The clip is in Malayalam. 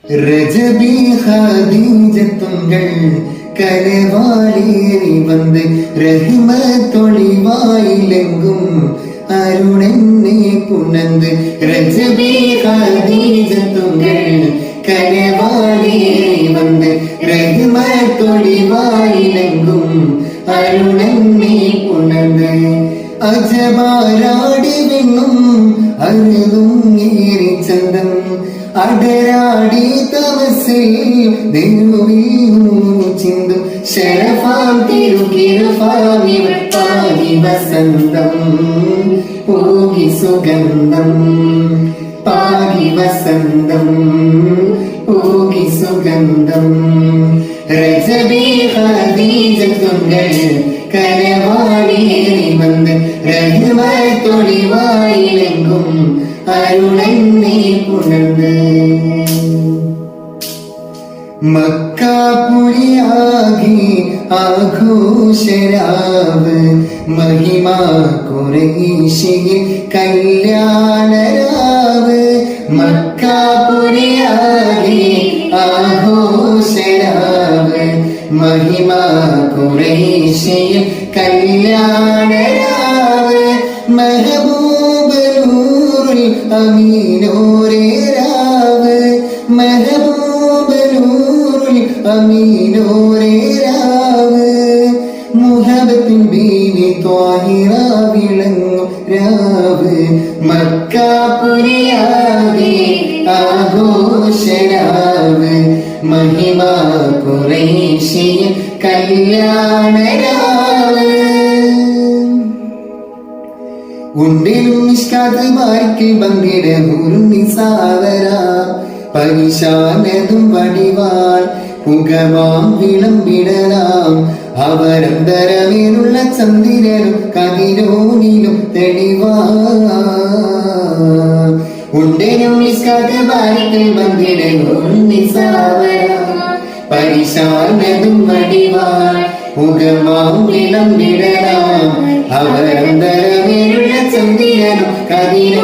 ரஜபி ஹதீஜத்துங்கள் கரவாலேறி வந்து ரஹ்ம தொழிவாயிலெங்கும் அருணென்னே புணர்ந்து ரஜபி ஹதீஜத்துங்கள் கரவாலேறி வந்து ரஹ்ம தொழிவாயிலெங்கும் அருணென்னே புணர்ந்து അജബാരാടി വിണ്ണും അരുതും ഏറി ചന്തം അടരാടി തമസിൽ നെരുവിൽ ചിന്തും ശരഫാം തിരുകിരഫാമിവർ പാകി വസന്തം പോകി സുഗന്ധം പാകി വസന്തം പോകി സുഗന്ധം രജബി ഖദീജത്തുങ്ങൾ കരവാളേറി വന്ന് റഹ്മ തൊളിവായിലെങ്കും അരുളെന്നേ പുണർന്ന് മക്കാപുരിയാകി ആഘോഷരാവ് മഹിമ ഖുറൈശിയിൽ കല്യാണരാവ് മക്കാപുരിയാകി ആഘോഷരാവ് മഹിമ ഖുറൈശിയിൽ കല്യാണരാവ് മെഹബൂബ് നൂറുൽ അമീനോരേ രാവ് മെഹബൂബ് നൂറുൽ അമീനോരേ രാവ് മുഹബത്തിൻ ബീവി ത്വാഹിറ വിളങ്ങും രാവ് മക്കാപുരിയാകെ ആഘോഷരാവ് മഹിമ ഖുറൈശിയിൽ കല്യാണരാവ് ഉണ്ടിലും നിഷ്കാത്ത് വായിക്കിൽ പങ്കിട ഒരു നിസാവര പരിശാനതും വടിവാൾ പുകവാം വിളമ്പിടലാം അവരന്തരമേലുള്ള ചന്ദ്രനും കതിരോനിലും തെളിവാ ഉണ്ടിലും നിഷ്കാത്ത് വായിക്കിൽ പങ്കിട ഒരു നിസാവര പരിശാനതും വടിവാൾ പുകവാം വിളമ്പിടലാം അവരന്തരമേലുള്ള ചന്ദ്രനും കതിര